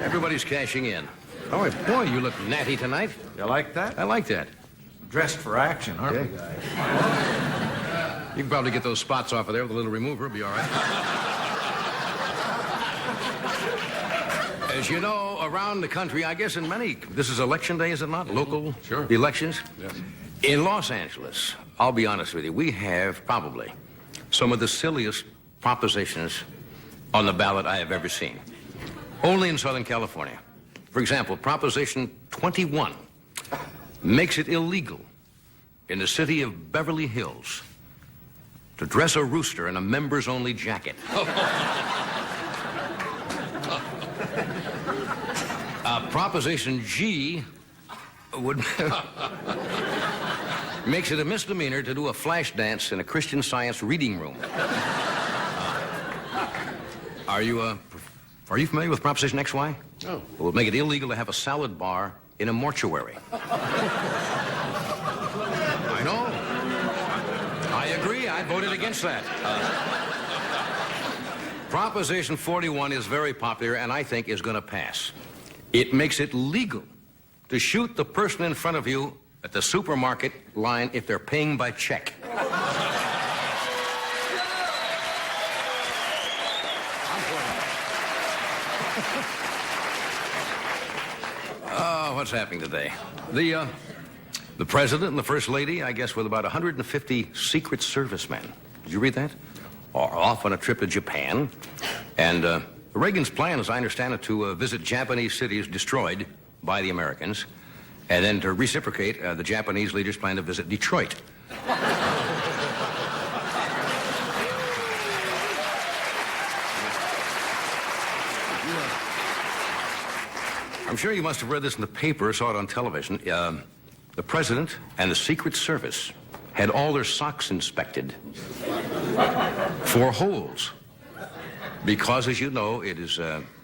Everybody's cashing in. Oh, boy, you look natty tonight. You like that? I like that. Dressed for action, aren't we, guys? You can probably get those spots off of there with a little remover. It'll be all right. As you know, around the country, I guess in many, this is election day, is it not? Local elections? Yes. In Los Angeles, I'll be honest with you, we have probably some of the silliest propositions on the ballot I have ever seen. Only in Southern California. For example, Proposition 21 makes it illegal in the city of Beverly Hills to dress a rooster in a members-only jacket. Proposition G would makes it a misdemeanor to do a flash dance in a Christian Science reading room. Are you familiar with Proposition XY? No. It will make it illegal to have a salad bar in a mortuary. I know. I agree. I voted against that. Proposition 41 is very popular and I think is going to pass. It makes it legal to shoot the person in front of you at the supermarket line if they're paying by check. Oh, what's happening today? The president and the first lady, I guess with about 150 Secret Service men, did you read that? Are off on a trip to Japan. And Reagan's plan, as I understand it, to visit Japanese cities destroyed by the Americans. And then to reciprocate, the Japanese leaders plan to visit Detroit. I'm sure you must have read this in the paper, saw it on television. The president and the Secret Service had all their socks inspected for holes. Because, as you know, it is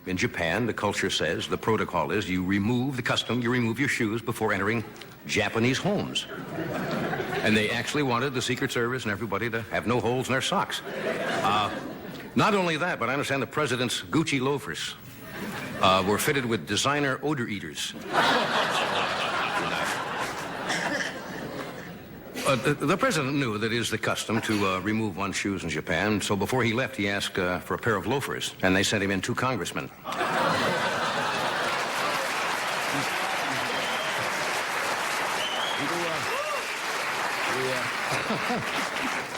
in Japan, the culture says, the protocol is you remove your shoes before entering Japanese homes. And they actually wanted the Secret Service and everybody to have no holes in their socks. Not only that, but I understand the president's Gucci loafers were fitted with designer odor eaters. The president knew that it is the custom to remove one's shoes in Japan, so before he left, he asked for a pair of loafers, and they sent him in 2 congressmen.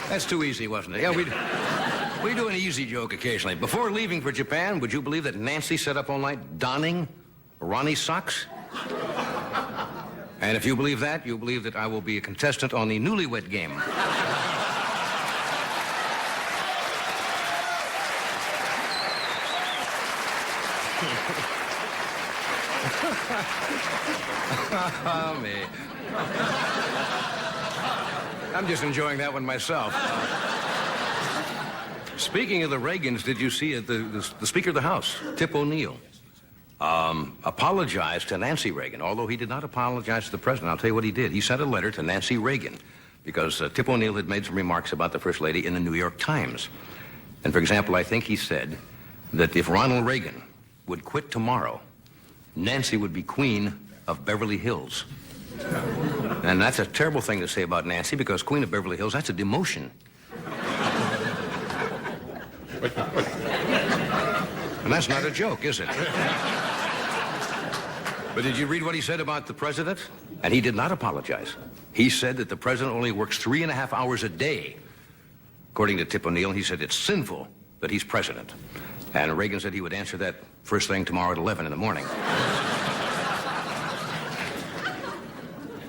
That's too easy, wasn't it? Yeah, we do an easy joke occasionally. Before leaving for Japan, would you believe that Nancy sat up all night donning Ronnie's socks? And if you believe that, you believe that I will be a contestant on the Newlywed Game. Oh, me. I'm just enjoying that one myself. Speaking of the Reagans, did you see the Speaker of the House, Tip O'Neill, apologized to Nancy Reagan, although he did not apologize to the president. I'll tell you what he did. He sent a letter to Nancy Reagan because Tip O'Neill had made some remarks about the First Lady in the New York Times. And, for example, I think he said that if Ronald Reagan would quit tomorrow, Nancy would be Queen of Beverly Hills. And that's a terrible thing to say about Nancy because Queen of Beverly Hills, that's a demotion. And that's not a joke, is it? But did you read what he said about the president? And he did not apologize. He said that the president only works 3.5 hours a day. According to Tip O'Neill, he said it's sinful that he's president. And Reagan said he would answer that first thing tomorrow at 11 in the morning.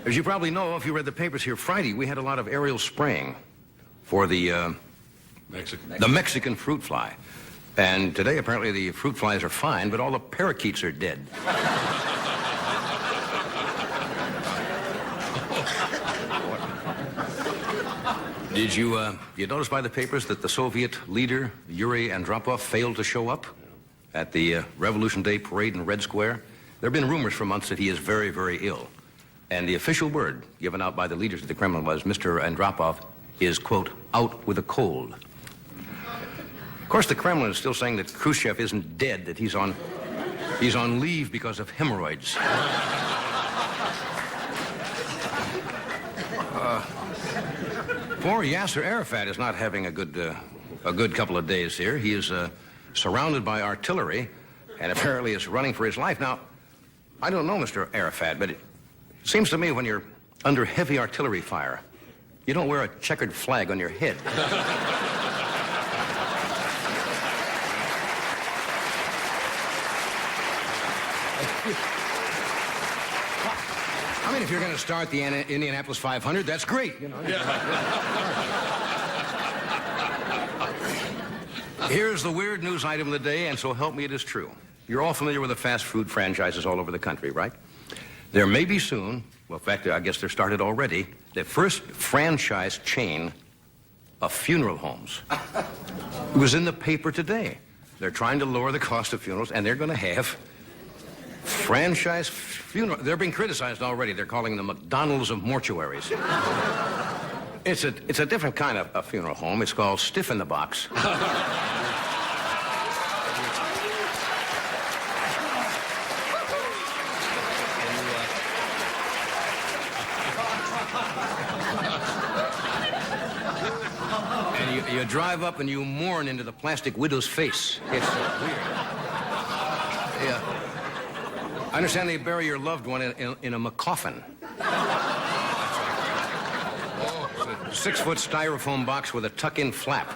As you probably know, if you read the papers here Friday, we had a lot of aerial spraying for the Mexican fruit fly. And today, apparently, the fruit flies are fine, but all the parakeets are dead. Did you notice by the papers that the Soviet leader, Yuri Andropov, failed to show up at the Revolution Day parade in Red Square? There have been rumors for months that he is very, very ill. And the official word given out by the leaders of the Kremlin was Mr. Andropov is, quote, out with a cold. course, the Kremlin is still saying that Khrushchev isn't dead, that he's on leave because of hemorrhoids. Poor Yasser Arafat is not having a good couple of days here. He is surrounded by artillery and apparently is running for his life. Now, I don't know Mr. Arafat, but it seems to me when you're under heavy artillery fire, you don't wear a checkered flag on your head. I mean, if you're going to start the Indianapolis 500, that's great. You know. Here's the weird news item of the day, and so help me, it is true. You're all familiar with the fast food franchises all over the country, right? There may be soon, well, in fact, I guess they're started already, the first franchise chain of funeral homes. It was in the paper today. They're trying to lower the cost of funerals, and they're going to have franchise funeral. They're being criticized already. They're calling them McDonald's of mortuaries. It's a different kind of a funeral home. It's called Stiff in the Box. And you drive up and you mourn into the plastic widow's face. It's weird. Yeah. I understand they bury your loved one in a McCoffin. It's a 6-foot styrofoam box with a tuck-in flap.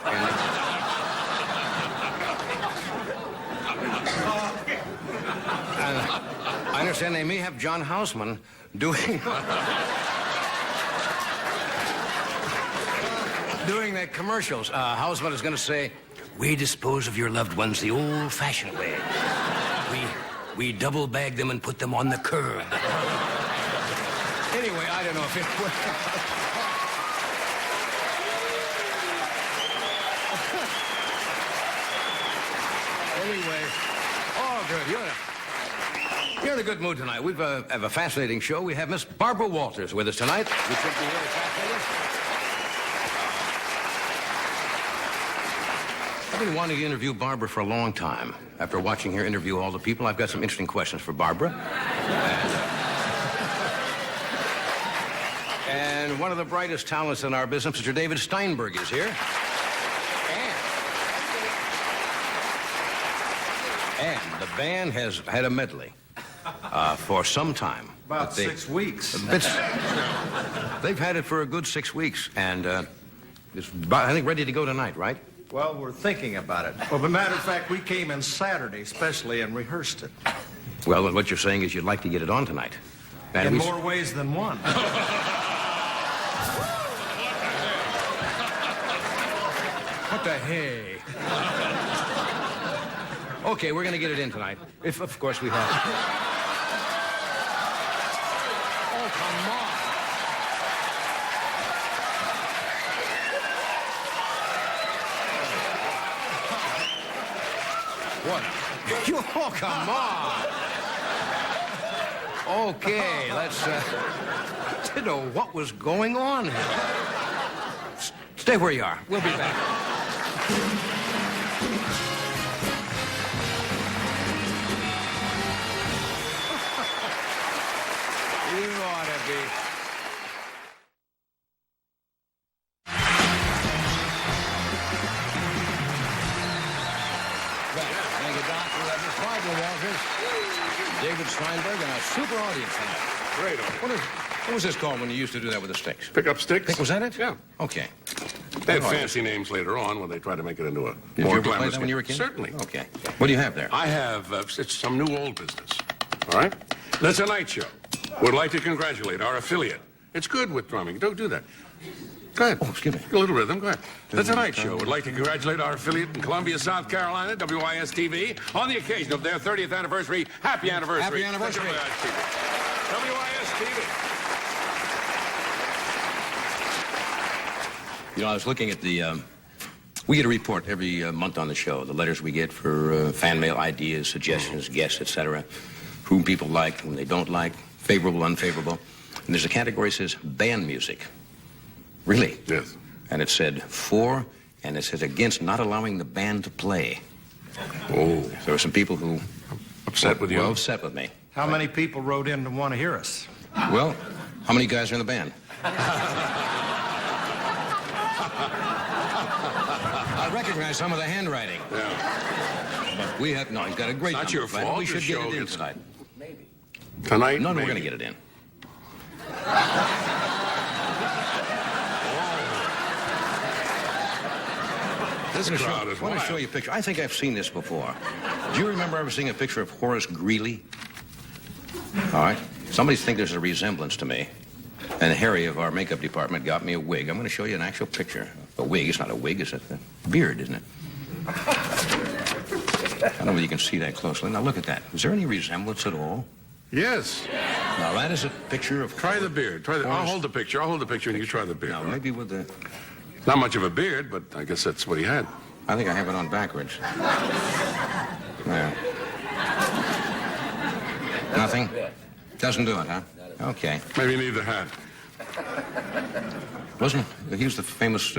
And I understand they may have John Houseman doing the commercials. Houseman is going to say, "We dispose of your loved ones the old-fashioned way. We double bag them and put them on the curb." Anyway, I don't know if it... Anyway, oh, good. You're in a good mood tonight. We have a fascinating show. We have Miss Barbara Walters with us tonight. We should be really fascinating. I've been wanting to interview Barbara for a long time. After watching her interview all the people, I've got some interesting questions for Barbara. And one of the brightest talents in our business, Mr. David Steinberg, is here. And the band has had a medley for some time. About 6 weeks. They've had it for a good 6 weeks, and it's about, I think, ready to go tonight, right? Well, we're thinking about it. Well, as a matter of fact, we came in Saturday especially and rehearsed it. Well, what you're saying is you'd like to get it on tonight. And in more ways than one. What the hey? Okay, we're going to get it in tonight. If, of course, we have. Oh, come on. What? Oh, come on. Okay, let's, didn't know what was going on here. Stay where you are. We'll be back. You ought to be. Thank you, Doc. We have Miss Barbara Walters, David Steinberg, and a super audience tonight. Great. What was this called when you used to do that with the sticks? Pick up sticks? Was that it? Yeah. Okay. They had fancy names later on when they tried to make it into a Did you more ever play glamorous that when you were a game. kid? Certainly. Okay. What do you have there? I have it's some new old business. All right? That's a night show. Would like to congratulate our affiliate. It's good with drumming. Don't do that. Go ahead. Oh, excuse me. A little rhythm. Go ahead. That's a night show. Would like to congratulate our affiliate in Columbia, South Carolina, WIS-TV, on the occasion of their 30th anniversary. Happy anniversary. Happy anniversary. WIS-TV. You know, I was looking at the, we get a report every month on the show, the letters we get for fan mail, ideas, suggestions, guests, etc., whom people like, whom they don't like, favorable, unfavorable. And there's a category that says band music. Really? Yes. And it said, for and it says against not allowing the band to play. Oh, There were some people who upset with you? were upset with me. How many people wrote in to want to hear us? Well, how many guys are in the band? I recognize some of the handwriting. Yeah. But we have, no, he's got a great It's not number, your Fred. fault. We The should get show it in gets- tonight. Tonight? No, we're maybe. going to get it in. This crowd is I want wild. to show you a picture. I think I've seen this before. Do you remember ever seeing a picture of Horace Greeley? All right. Somebody thinks there's a resemblance to me. And Harry of our makeup department got me a wig. I'm going to show you an actual picture. A wig. It's not a wig. It's a beard, isn't it? I don't know whether you can see that closely. Now, look at that. Is there any resemblance at all? Yes. Now, that is a picture of... Try the beard. Try the. I'll Horace- hold the picture. I'll hold the picture and you try the beard. Now, all right? maybe with the... Not much of a beard, but I guess that's what he had. I think I have it on backwards. There. Nothing? Doesn't do it, huh? Okay. Maybe you need the hat. Wasn't he was the famous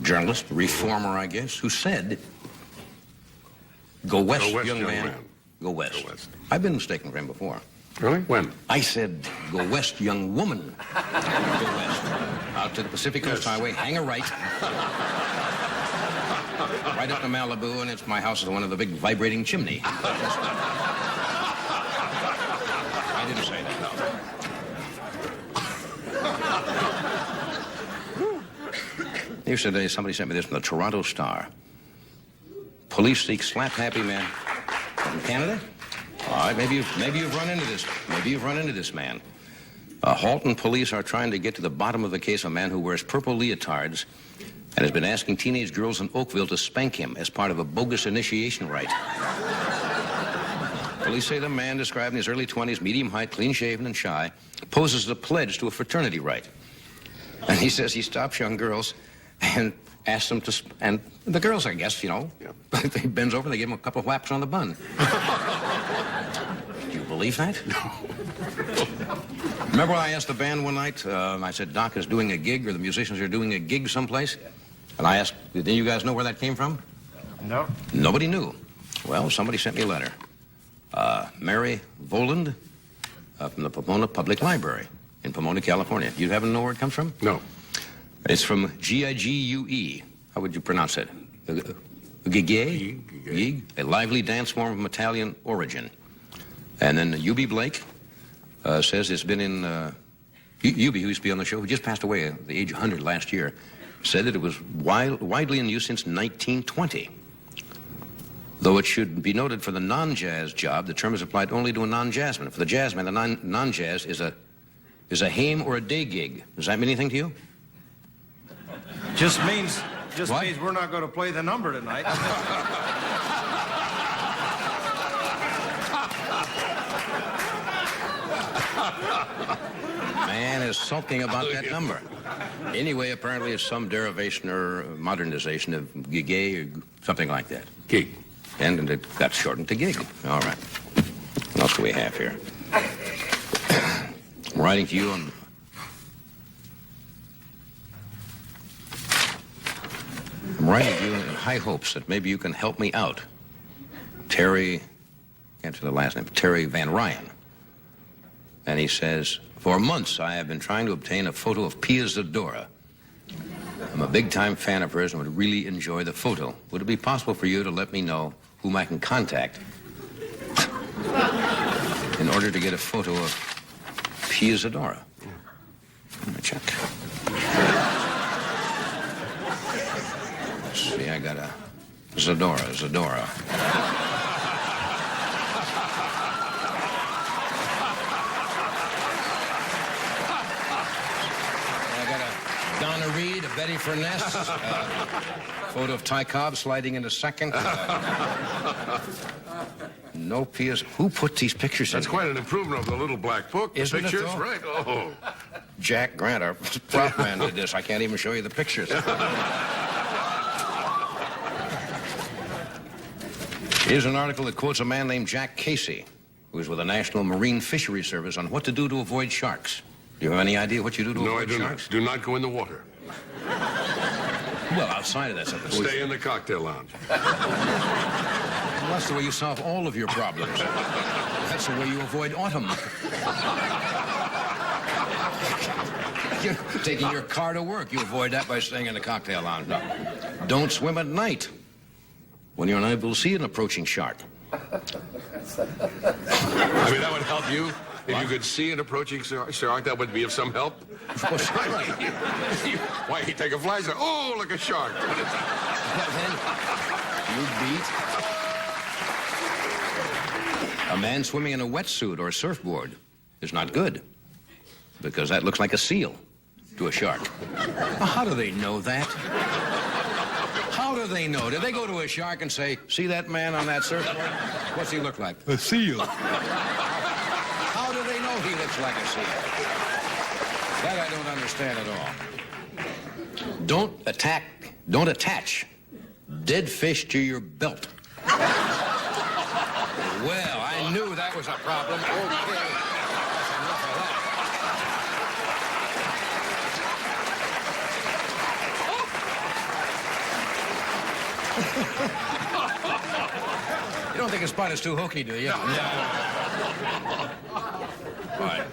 journalist, reformer, I guess, who said, "Go west, Go west, young young man. man. Go west." Go west. I've been mistaken for him before. Really? When? I said, "Go west, young woman. Go west. Out to the Pacific Coast Yes. Highway, hang a right. Right up to Malibu, and it's my house is the one with the big vibrating chimney." I didn't say that, no. Yesterday, somebody sent me this from the Toronto Star. Police seek slap-happy man from Canada. All right, maybe you've run into this. Maybe you've run into this man. Halton police are trying to get to the bottom of the case of a man who wears purple leotards and has been asking teenage girls in Oakville to spank him as part of a bogus initiation rite. Police say the man, described in his early 20s, medium height, clean-shaven and shy, poses as a pledge to a fraternity rite. And he says he stops young girls and asks them to... And the girls, I guess, you know, he bends over, they give him a couple of whaps on the bun. Do you believe that? No. Remember when I asked the band one night, I said, Doc is doing a gig, or the musicians are doing a gig someplace? And I asked, did you guys know where that came from? No. Nobody knew. Well, somebody sent me a letter. Mary Voland from the Pomona Public Library in Pomona, California. Do you happen to know where it comes from? No. It's from Gigue. How would you pronounce it? Gig? Gig? A lively dance form of Italian origin. And then U.B. Blake says it's been in... U.B., who used to be on the show, who just passed away at the age of 100 last year, said that it was widely in use since 1920. Though it should be noted for the non-jazz job, the term is applied only to a non-jazzman. For the jazzman, the non-jazz is a hame or a day gig. Does that mean anything to you? Just means What? we're not going to play the number tonight. Man is sulking about that number. Anyway, apparently it's some derivation or modernization of gig or something like that. Gig. And it got shortened to gig. All right. What else do we have here? I'm writing to you on... I'm writing to you in high hopes that maybe you can help me out. Terry, can't say the last name, Terry Van Ryan. And he says, for months I have been trying to obtain a photo of Pia Zadora. I'm a big-time fan of hers and would really enjoy the photo. Would it be possible for you to let me know whom I can contact in order to get a photo of Pia Zadora? Let me check. Let's see, I got a Zadora. Donna Reed, a Betty Furness, photo of Ty Cobb sliding into second. No Pia's. Who put these pictures That's in? quite an improvement of the little black book. The Isn't it, pictures, though? right? Oh. Jack Grant, our prop man, did this. I can't even show you the pictures. Here's an article that quotes a man named Jack Casey, who is with the National Marine Fisheries Service, on what to do to avoid sharks. Do you have any idea what you do to No, I avoid do sharks? not. Do not go in the water. Well, outside of that, Stay in the cocktail lounge. Well, that's the way you solve all of your problems. That's the way you avoid autumn. You're taking your car to work. You avoid that by staying in the cocktail lounge. No. Don't swim at night when you're unable to see an approaching shark. I mean, that would help you? If you could see an approaching shark, that would be of some help? Of course, Why, he'd take a flashlight. Oh, look, a shark. Then you beat a man swimming in a wetsuit or a surfboard is not good, because that looks like a seal to a shark. Well, how do they know that? How do they know? Do they go to a shark and say, see that man on that surfboard? What's he look like? A seal. How do they know he looks like a seal? That I don't understand at all. Don't attach dead fish to your belt. Well, I knew that was a problem. Okay. That's enough of that. You don't think a spot is too hooky, do you? No. All right.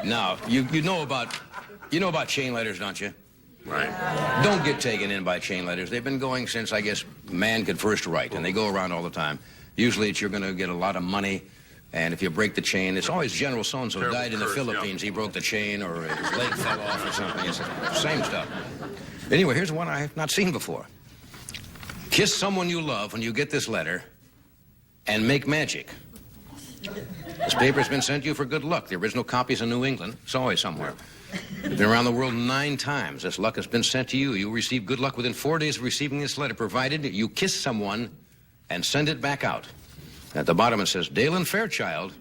Now, you know about chain letters, don't you? Right. Don't get taken in by chain letters. They've been going since, I guess, man could first write, and they go around all the time. Usually it's you're going to get a lot of money, and if you break the chain, it's always General so-and-so died in the Philippines. Yeah. He broke the chain, or his leg fell off or something. It's the same stuff. Anyway, here's one I have not seen before. Kiss someone you love when you get this letter, and make magic. This paper's been sent you for good luck. The original copy's in New England. It's always somewhere. It's been around the world 9 times. This luck has been sent to you. You'll receive good luck within 4 days of receiving this letter, provided you kiss someone and send it back out. At the bottom it says, Dalen Fairchild,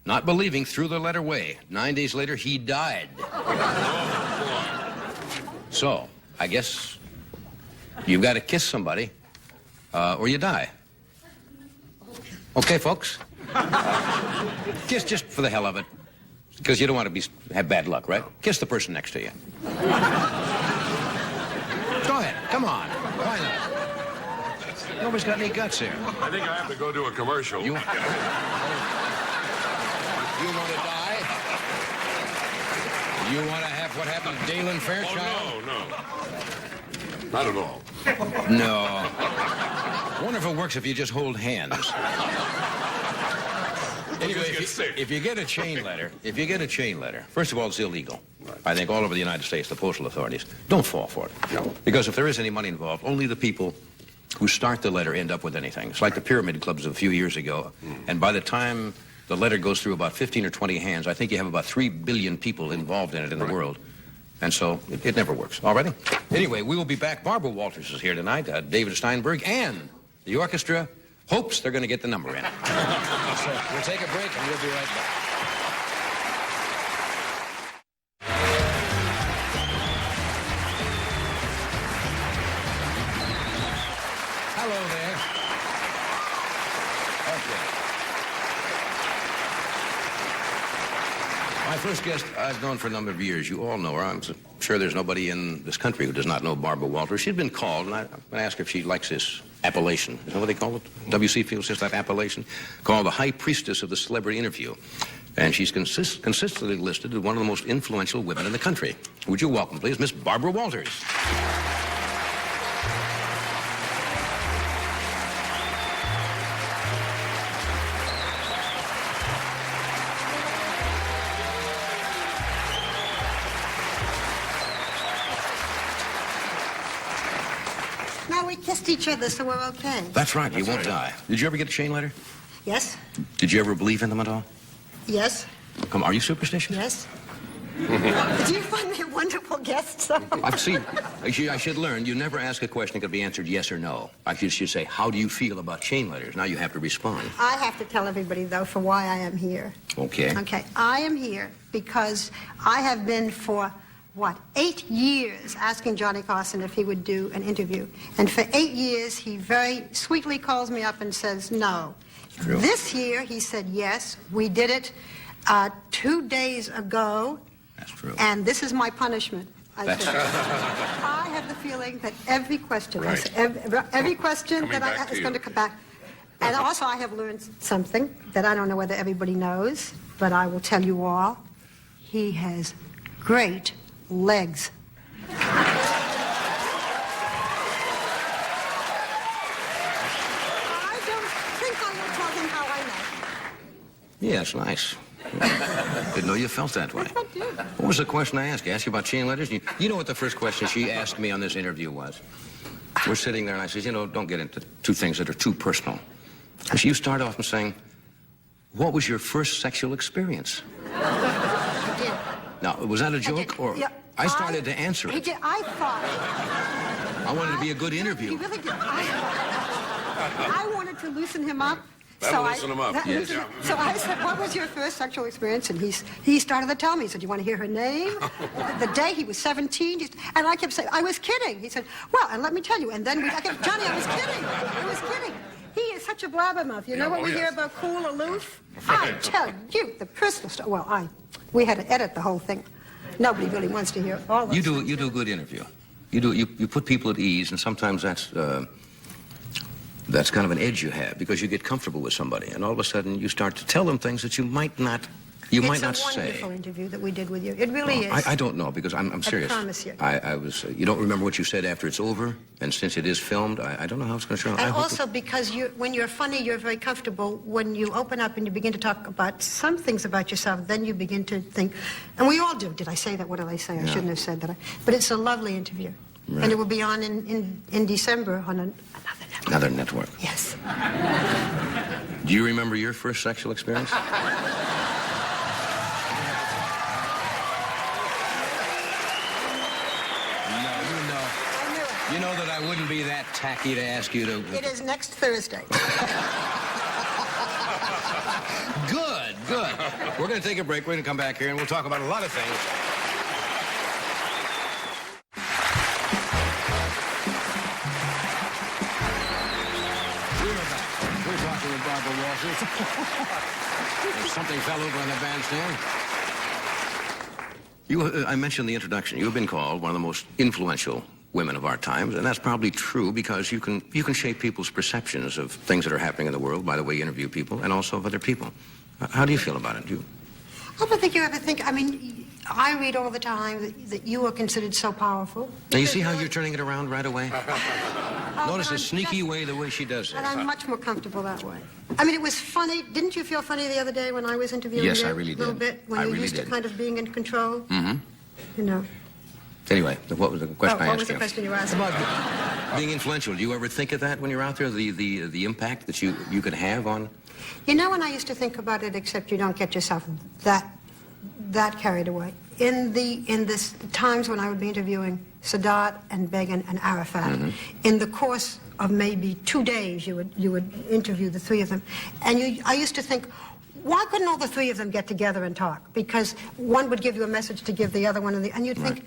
not believing, threw the letter away. 9 days later, he died. So, I guess you've got to kiss somebody, or you die. Okay, folks? Kiss just for the hell of it. Because you don't want to have bad luck, right? Kiss the person next to you. Go ahead. Come on. Why not? Nobody's got any guts here. I think I have to go to a commercial. You want to die? You want to have what happened to Dalen Fairchild? Oh, no. Not at all. No. I wonder if it works if you just hold hands. Anyway, if you get a chain letter, first of all, it's illegal. Right. I think all over the United States, the postal authorities, don't fall for it. No. Because if there is any money involved, only the people who start the letter end up with anything. It's like the pyramid clubs of a few years ago. And by the time the letter goes through about 15 or 20 hands, I think you have about 3 billion people involved in it in the world. And so it never works. All righty? Anyway, we will be back. Barbara Walters is here tonight. David Steinberg and the orchestra hopes they're going to get the number in. So we'll take a break and we'll be right back. Hello there. Okay. My first guest I've known for a number of years. You all know her. I'm sure there's nobody in this country who does not know Barbara Walters. She's been called, and I'm going to ask her if she likes this appellation. Is that what they call it? WC feels just that appellation? Called the High Priestess of the Celebrity Interview. And she's consistently listed as one of the most influential women in the country. Would you welcome, please, Miss Barbara Walters. No, we kissed each other, so we're okay. That's right. You won't die. Did you ever get a chain letter? Yes? Did you ever believe in them at all? Yes? Come on, are you superstitious? Yes? Did you find me a wonderful guest, sir? I've seen. I should learn. You never ask a question that could be answered yes or no. I should say, how do you feel about chain letters? Now you have to respond. I have to tell everybody, though, for why I am here. Okay. Okay. I am here because I have been for, 8 years asking Johnny Carson if he would do an interview. And for 8 years, he very sweetly calls me up and says no. True. This year, he said yes. We did it 2 days ago. That's true. And this is my punishment. I said, I have the feeling that every question, I Right. said, every question Coming that I back have to is you. going to come back. And also I have learned something that I don't know whether everybody knows, but I will tell you all. He has great legs. I don't think I will tell him how I know. Yeah, it's nice. Didn't know you felt that way. I did. What was the question I asked you? I asked you about chain letters? You know what the first question she asked me on this interview was? We're sitting there, and I said, you know, don't get into two things that are too personal. And you start off and saying, what was your first sexual experience? I did. Now, was that a I joke, did. or Yeah, I started to answer He it? did. I thought. I wanted to be a good He interview. really did. I wanted to loosen him up. That'll loosen him up. Yes. So I said, what was your first sexual experience? And he started to tell me. He said, you want to hear her name? The day he was 17. And I kept saying, I was kidding. He said, well, and let me tell you. And then I kept, Johnny, I was kidding. I was kidding. He is such a blabbermouth. You know what we hear about cool, aloof? I tell you, the personal stuff. Well, we had to edit the whole thing. Nobody really wants to hear all those You things. do a good interview. You put people at ease, and sometimes that's kind of an edge you have because you get comfortable with somebody, and all of a sudden you start to tell them things that you might not It's a say. wonderful interview that we did with you. It really is. I don't know because I'm serious. promise you. I was. You don't remember what you said after it's over, and since it is filmed, I don't know how it's going to turn out. I And hope also because when you're funny, you're very comfortable. When you open up and you begin to talk about some things about yourself, then you begin to think, and we all do. Did I say that? What did I say? I shouldn't have said that. But it's a lovely interview. Right. And it will be on in December on Another another network. network. Yes. Do you remember your first sexual experience? I knew it. You know that I wouldn't be that tacky to ask you to... It is next Thursday. Good, good. We're going to take a break. We're going to come back here, and we'll talk about a lot of things. We're back. We're talking with Barbara Walters. Something fell over on the bandstand. I mentioned in the introduction, you have been called one of the most influential women of our times, and that's probably true because you can shape people's perceptions of things that are happening in the world by the way you interview people and also of other people. How do you feel about it? I don't think you ever think. I mean, I read all the time that you are considered so powerful. Now, you see how you're turning it around right away? Oh, Notice but the I'm sneaky just- way the way she does it. And I'm much more comfortable that way. I mean, it was funny. Didn't you feel funny the other day when I was interviewing Yes, you? I really A little did. bit, when I you're really used did. to kind of being in control. Mm-hmm. You know. Anyway, what was the question I What asked was the you? question you asked? About being influential. Do you ever think of that when you're out there, the impact that you could have on... You know, when I used to think about it, except you don't get yourself that carried away. In the times when I would be interviewing Sadat and Begin and Arafat, in the course of maybe 2 days, you would interview the three of them, and I used to think, why couldn't all the three of them get together and talk? Because one would give you a message to give the other one, and you'd think,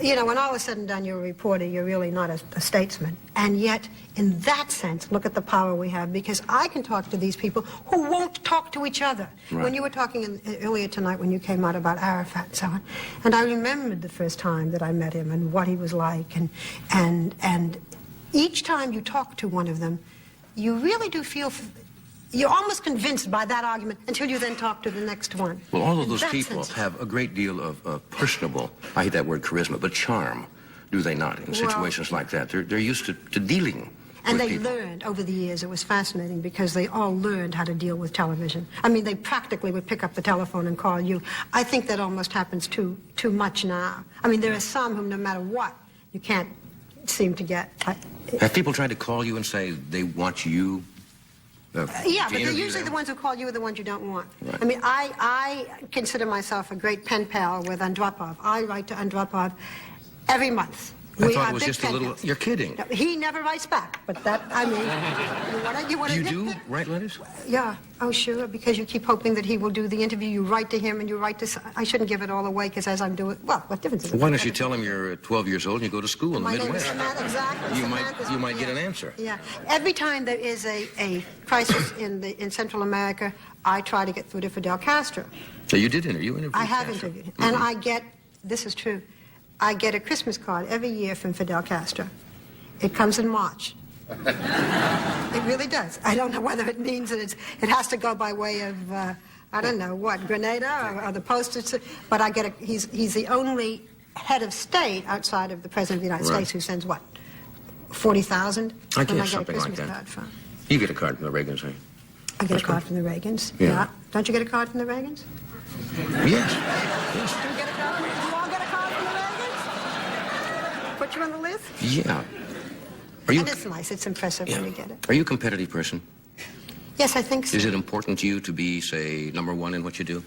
you know, when all is said and done, you're a reporter, you're really not a statesman. And yet, in that sense, look at the power we have, because I can talk to these people who won't talk to each other. Right. When you were talking earlier tonight, when you came out about Arafat and so on, and I remembered the first time that I met him and what he was like, and each time you talk to one of them, you really do feel... You're almost convinced by that argument until you then talk to the next one. Well, all of In those that people sense. have a great deal of personable, I hate that word charisma, but charm, do they not, in situations like that? They're used to dealing And with they people. learned over the years. It was fascinating because they all learned how to deal with television. I mean, they practically would pick up the telephone and call you. I think that almost happens too much now. I mean, there are some whom no matter what, you can't seem to get. Have people tried to call you and say they want you? Yeah, to but they're interview usually them? the ones who call you are the ones you don't want. Right. I mean, I consider myself a great pen pal with Andropov. I write to Andropov every month. I We thought are it was big just a pen little... pals. You're kidding. No, he never writes back, but that, I mean, you want to... You do write letters? Yeah. Oh, sure, because you keep hoping that he will do the interview. You write to him and you write to... I shouldn't give it all away because as I'm doing... Well, what difference does it Why make? don't you tell him you're 12 years old and you go to school in the My name is Midwest? Samantha, exactly. You Samantha's- might get yeah. an answer. Yeah. Every time there is a crisis in Central America, I try to get through to Fidel Castro. So you did interview I have Castro. interviewed him. And I get, this is true, I get a Christmas card every year from Fidel Castro. It comes in March. It really does. I don't know whether it means that it has to go by way of, I don't know, what, Grenada or the postage, but I get he's the only head of state outside of the President of the United States who sends what, 40,000? I get something like that. Card from. You get a card from the Reagans, eh? I get a card from the Reagans. Yeah. Don't you get a card from the Reagans? Yes. Do you get a card? Do you all get a card from the Reagans? Put you on the list? Yeah. Are you? And it's nice. It's impressive when you get it. Are you a competitive person? Yes, I think so. Is it important to you to be, say, number one in what you do?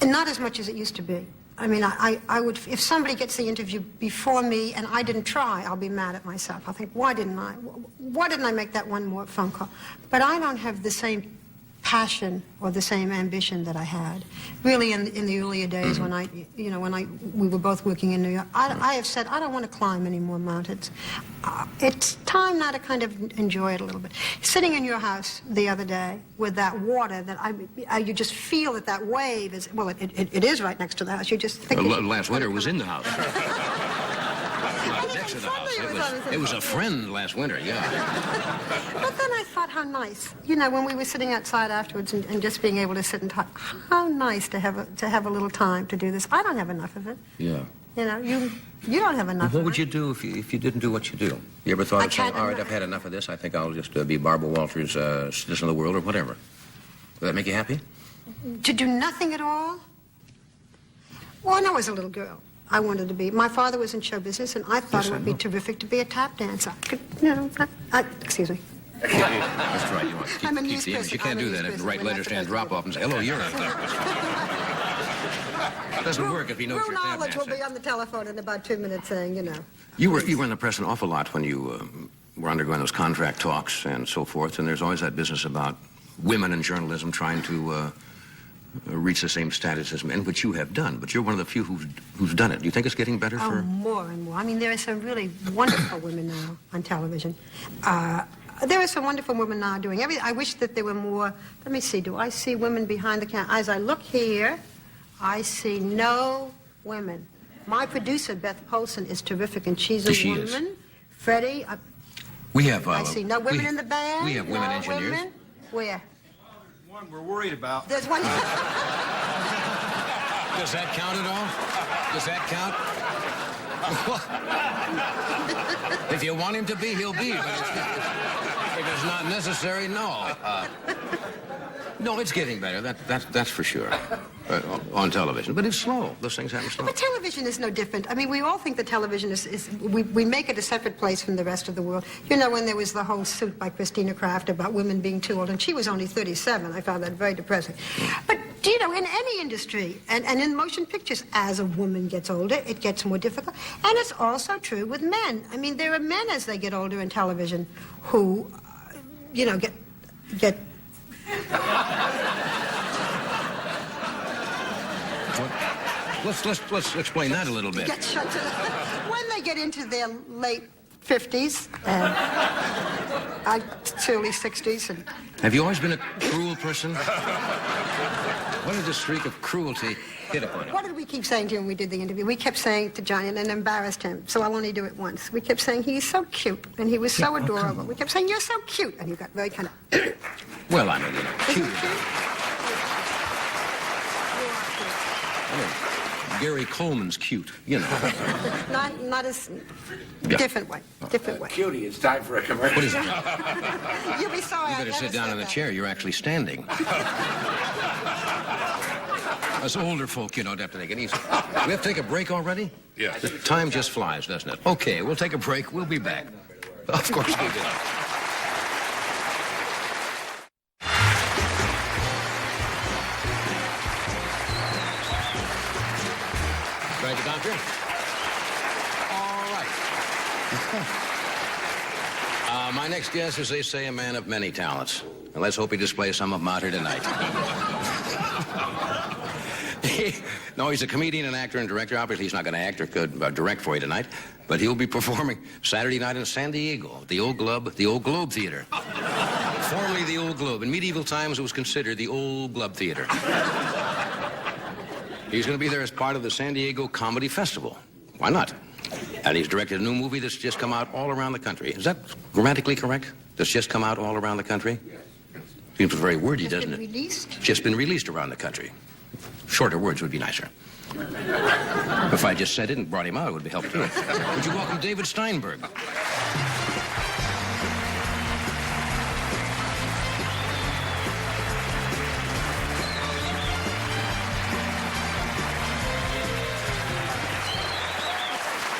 Not as much as it used to be. I mean, I would, if somebody gets the interview before me and I didn't try, I'll be mad at myself. I'll think, why didn't I make that one more phone call? But I don't have the same passion or the same ambition that I had. Really, in the earlier days when we were both working in New York, I have said, I don't want to climb any more mountains. It's time now to kind of enjoy it a little bit. Sitting in your house the other day with that water that you just feel that wave is, well, it is right next to the house. You just think... Last winter was in the house. Next to the house. It was a friend last winter, yeah. But then I thought, how nice. You know, when we were sitting outside afterwards and just being able to sit and talk, how nice to have a little time to do this. I don't have enough of it. Yeah. You know, you don't have enough of it. What would you do if you didn't do what you do? You ever thought of saying, all right, I've had enough of this. I think I'll just be Barbara Walters, Citizen of the World, or whatever. Would that make you happy? To do nothing at all? Well, when I was a little girl, I wanted to be. My father was in show business, and I thought it would be terrific to be a tap dancer. Excuse me. That's right. You want to I'm a keep news the image. person. You can't do that if the right letter stand drop off and say, hello, you're a therapist. It doesn't work if he knows Real you're a tap knowledge will dancer. be on the telephone in about 2 minutes saying, you know. You were in the press an awful lot when you were undergoing those contract talks and so forth, and there's always that business about women in journalism trying to reach the same status as men, which you have done, but you're one of the few who's done it. Do you think it's getting better for... Oh, more and more. I mean, there are some really wonderful women now on television. There are some wonderful women now doing everything. I wish that there were more. Let me see. Do I see women behind the camera? As I look here, I see no women. My producer, Beth Polson, is terrific, and she's a woman. Freddie, we have... I see no women in the band. We have women no engineers. Women. Where? One we're worried about. There's one. Does that count at all? Does that count? If you want him to be, he'll be. But if it's not necessary, no. No, it's getting better. That's for sure. On television. But it's slow. Those things happen slow. But television is no different. I mean, we all think that television we make it a separate place from the rest of the world. You know, when there was the whole suit by Christina Kraft about women being too old, and she was only 37. I found that very depressing. But, you know, in any industry, and in motion pictures, as a woman gets older, it gets more difficult. And it's also true with men. I mean, there are men as they get older in television who, you know, get Let's explain that a little bit. Get shut to when they get into their late 50s and early 60s. And have you always been a cruel person? When did the streak of cruelty hit upon you? what did we keep saying to him when we did the interview? We kept saying to Johnny, and it embarrassed him, so I'll only do it once. We kept saying, he's so cute, and he was so adorable. We kept saying, you're so cute, and he got very kind of... Well, I mean, you know, cute. I mean, Gary Coleman's cute, you know. Not as... Different way. Cutie, it's time for a commercial. What is it? You'll be sorry. You better sit down in the chair. You're actually standing. Us older folk, you know, have to take it easy. We have to take a break already? Yes. The time just flies, doesn't it? Okay, we'll take a break. We'll be back. Of course we will. Thank you, Doctor. All right. My next guest is, they say, a man of many talents. And let's hope he displays some of them out here tonight. No, he's a comedian and actor and director. Obviously, he's not going to act or could direct for you tonight. But he'll be performing Saturday night in San Diego, the Old Globe Theater. Formerly the Old Globe. In medieval times, it was considered the Old Globe Theater. He's going to be there as part of the San Diego Comedy Festival. Why not? And he's directed a new movie that's just come out all around the country. Is that grammatically correct? That's just come out all around the country? Seems very wordy, doesn't it? Released? Just been released around the country. Shorter words would be nicer. If I just said it and brought him out, it would be help too. Would you welcome David Steinberg?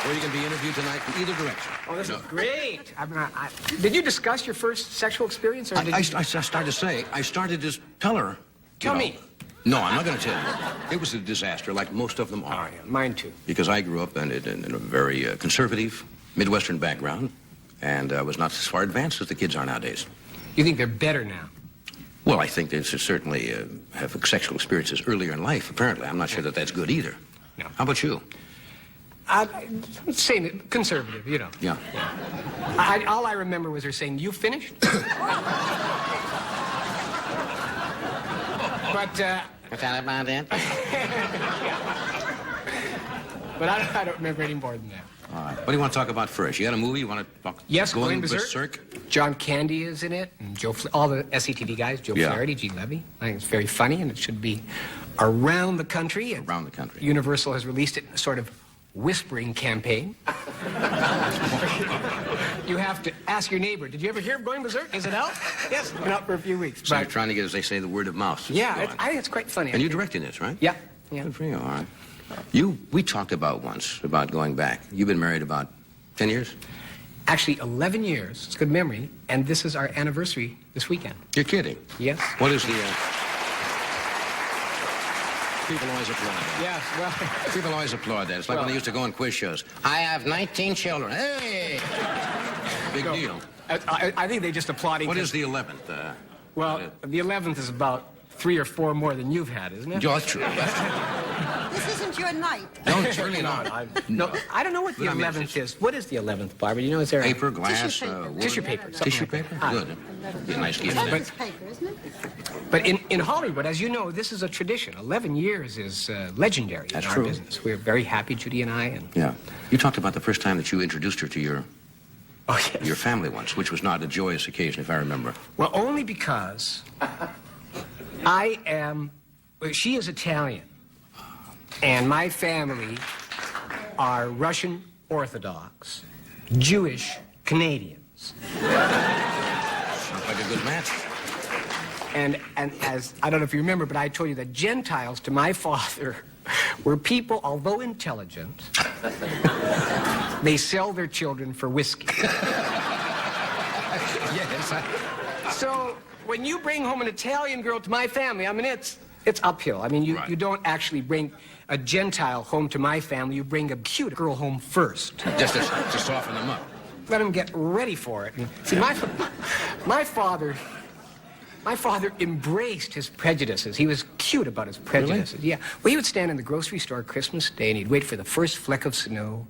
Or you can be interviewed tonight from either direction. Oh, this is great. Did you discuss your first sexual experience? Or did I started to say, I started to tell her. Tell me. No, I'm not going to tell you. It was a disaster, like most of them are. Oh, yeah, mine too. Because I grew up in a very conservative, Midwestern background, and I was not as far advanced as the kids are nowadays. You think they're better now? Well, I think they certainly have sexual experiences earlier in life, apparently. I'm not sure that that's good either. No. How about you? I'm saying conservative, you know. Yeah. All I remember was her saying, "You finished?" But, What's that about it? but I don't remember any more than that. All right. What do you want to talk about first? You got a movie you want to talk? Yes, Going Going Berserk. Berserk? John Candy is in it, and all the SCTV guys, Joe Yeah. Flaherty, G. Levy. I think it's very funny, and it should be around the country. And Around the country. Universal has released it in a sort of whispering campaign. You have to ask your neighbor, did you ever hear of Going Berserk? Is it out? Yes, it's been out for a few weeks. So you're trying to get, as they say, the word of mouth. Yeah, I think it's quite funny. And you're directing this, right? Yeah. Yeah. Good for you, all right. We talked about once, about going back. You've been married about 10 years? Actually, 11 years. It's good memory. And this is our anniversary this weekend. You're kidding? Yes. What is the... People always applaud that. Yes, well... People always applaud that. It's like when they used to go on quiz shows. I have 19 children. Hey! Big deal. I think they just applauding... What is the 11th? Well, the 11th is about 3 or 4 more than you've had, isn't it? Yeah, that's true. That's true. This isn't your night. No, it's really not. No, I don't know what the But I mean, 11th is. What is the 11th, Barbara? You know, is there Paper, glass, Tissue paper. wood? Tissue paper. something Tissue like paper? that. Good. Be a nice gift. That's paper, isn't it? But in Hollywood, as you know, this is a tradition. 11 years is legendary That's in our true. business. We're very happy, Judy and I. And Yeah. You talked about the first time that you introduced her to your yes. your family once, which was not a joyous occasion, if I remember. Well, only because she is Italian, and my family are Russian Orthodox, Jewish Canadians. Sounds like a good match. And as, I don't know if you remember, but I told you that Gentiles to my father were people, although intelligent, they sell their children for whiskey. Yes. So when you bring home an Italian girl to my family, I mean, it's uphill. I mean, you, Right. you don't actually bring a Gentile home to my family. You bring a cute girl home first. Just to soften them up. Let them get ready for it. And see, my father embraced his prejudices. He was cute about his prejudices. Really? Yeah. Well, he would stand in the grocery store Christmas Day, and he'd wait for the first fleck of snow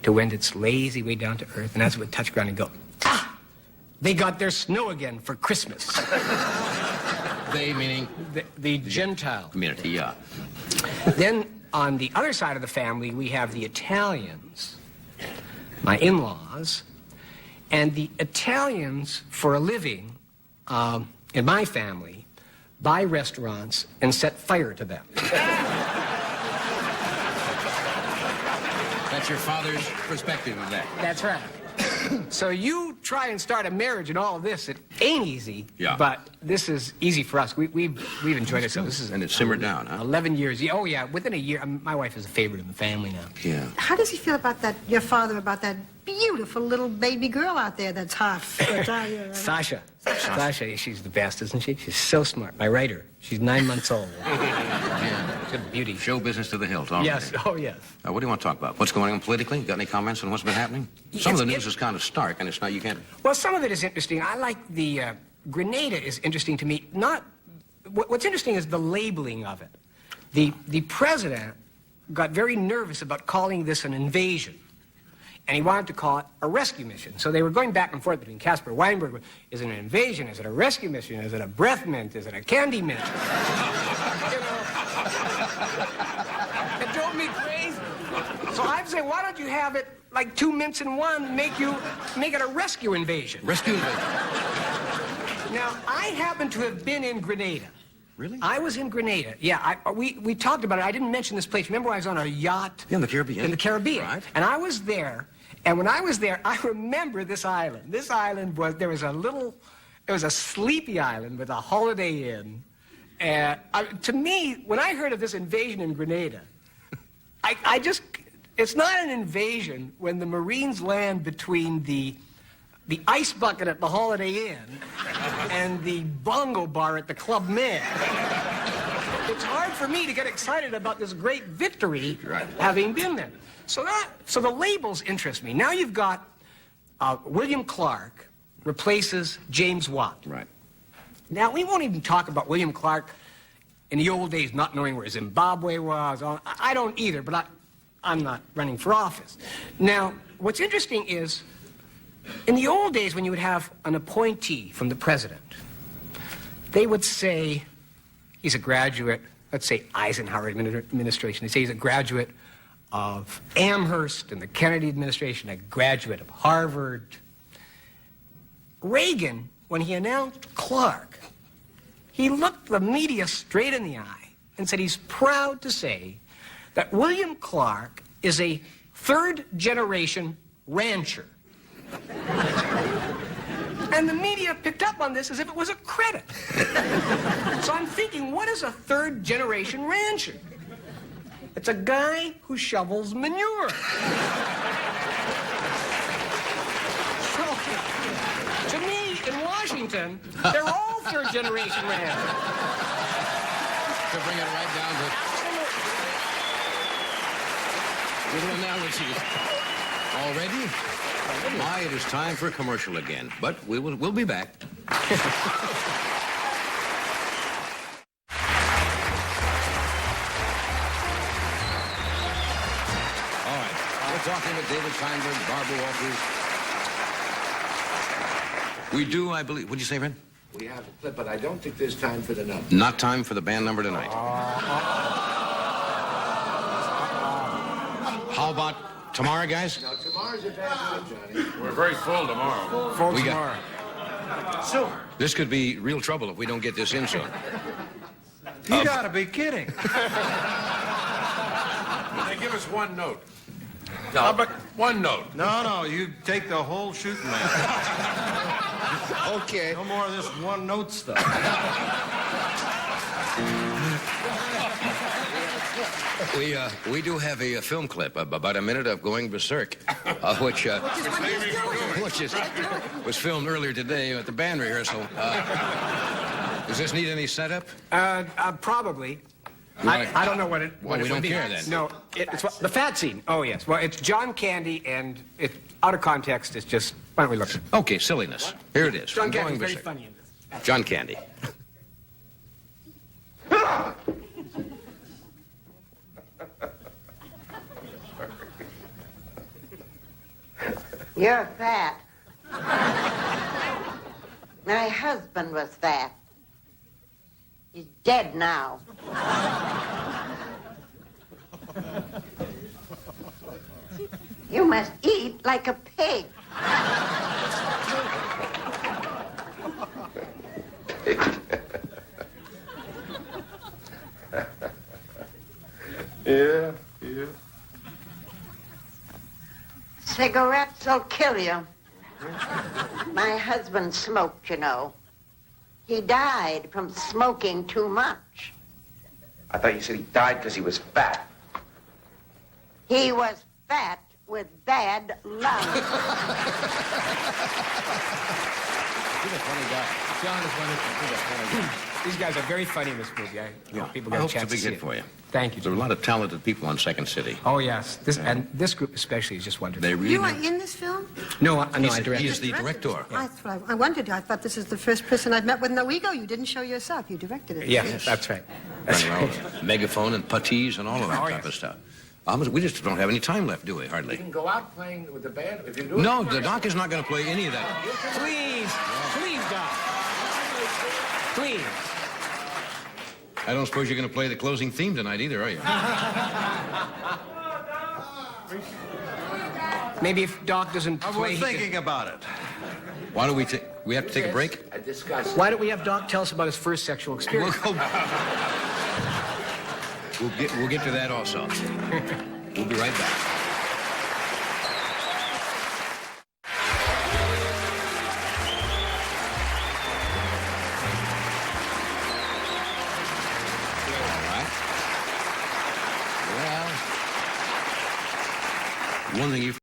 to wend its lazy way down to earth, and as it would touch ground, he'd go, "Ah! They got their snow again for Christmas." They meaning The Gentile. community, yeah. Then on the other side of the family, we have the Italians, my in-laws, and the Italians, for a living, in my family, buy restaurants and set fire to them. That's your father's perspective of that. That's right. So you try and start a marriage and all of this, it ain't easy. Yeah. But this is easy for us. We've enjoyed ourselves. This is And it simmered down, huh? 11 years. Yeah, oh, yeah. Within a year, my wife is a favorite in the family now. Yeah. How does he feel about that, your father, about that beautiful little baby girl out there that's half Italian? Sasha, she's the best, isn't she? She's so smart. I write her. She's 9 months old. Yeah. She's a beauty. Show business to the hilt, all Yes. right. Oh, yes. What do you want to talk about? What's going on politically? Got any comments on what's been happening? Some of the news is kind of stark, and it's not, you can't... Well, some of it is interesting. I like the Grenada is interesting to me. What's interesting is the labeling of it. The president got very nervous about calling this an invasion, and he wanted to call it a rescue mission. So they were going back and forth between Caspar Weinberg. Is it an invasion? Is it a rescue mission? Is it a breath mint? Is it a candy mint? You know. So I'd say, why don't you have it like 2 mints in one, make it a rescue invasion? Rescue invasion. Now, I happen to have been in Grenada. Really? I was in Grenada. Yeah, we talked about it. I didn't mention this place. Remember, I was on a yacht? Yeah, in the Caribbean. In the Caribbean. Right. And I was there, and when I was there, I remember this island. This island was, it was a sleepy island with a Holiday Inn. And to me, when I heard of this invasion in Grenada, it's not an invasion when the Marines land between the ice bucket at the Holiday Inn and the bongo bar at the Club Med. It's hard for me to get excited about this great victory, having been there. So the labels interest me. Now you've got William Clark replaces James Watt. Right. Now, we won't even talk about William Clark in the old days not knowing where Zimbabwe was. I don't either, but I'm not running for office. Now, what's interesting is, in the old days when you would have an appointee from the president, they would say he's a graduate, let's say Eisenhower administration. They say he's a graduate of Amherst and the Kennedy administration, a graduate of Harvard. Reagan, when he announced Clark, he looked the media straight in the eye and said he's proud to say that William Clark is a third-generation rancher. And the media picked up on this as if it was a credit. So I'm thinking, what is a third-generation rancher? It's a guy who shovels manure. So, to me, in Washington, they're all third-generation ranchers. To bring it right down to little analogies. Already? Why, it is time for a commercial again, but we'll be back. All right. We're talking with David Steinberg, Barbara Walters. We do, I believe. What'd you say, Fred? We have a clip, but I don't think there's time for the number. Not time for the band number tonight. How about tomorrow, guys? Now, tomorrow's a bad day, Johnny. We're very full tomorrow. For We tomorrow. Soon. This could be real trouble if we don't get this in soon. You gotta be kidding. They give us one note. How about one note? No, you take the whole shooting match. Okay. No more of this one-note stuff. We do have a film clip, about a minute of Going Berserk, which was filmed earlier today at the band rehearsal. Does this need any setup? Probably. I don't know what it Well, we would don't be. care then. No, it's the fat scene. Oh, yes. Well, it's John Candy, and it's out of context. It's just, why don't we look? Okay, silliness. Here it is. John from Candy's Going very Berserk. funny in this. John Candy. You're fat. My husband was fat. He's dead now. You must eat like a pig. Yeah. Cigarettes will kill you. My husband smoked, you know. He died from smoking too much. I thought you said he died because he was fat. He was fat with bad lungs. He's a funny guy. John is wonderful. He's a funny guy. These guys are very funny in this movie. I hope people I get a hope it's a chance big to see hit it. for you. Thank you. There are a lot of talented people on Second City. Oh, yes. This group especially is just wonderful. They really You are in this film? No, I directed. He is the director. That's what I wondered. I thought this is the first person I've met with no ego. You didn't show yourself. You directed it. Yes, that's right. That's Running around with megaphone and puttees and all of that Oh, type yes. of stuff. We just don't have any time left, do we? Hardly. You can go out playing with the band if you do No, it. the doc is not going to play any of that. Please, Doc. Please. I don't suppose you're going to play the closing theme tonight either, are you? Maybe if Doc doesn't play, We're he can- thinking about it. Why don't we have to take a break? I discussed. Why don't we have Doc tell us about his first sexual experience? We'll get to that also. We'll be right back. All right. Well, one thing you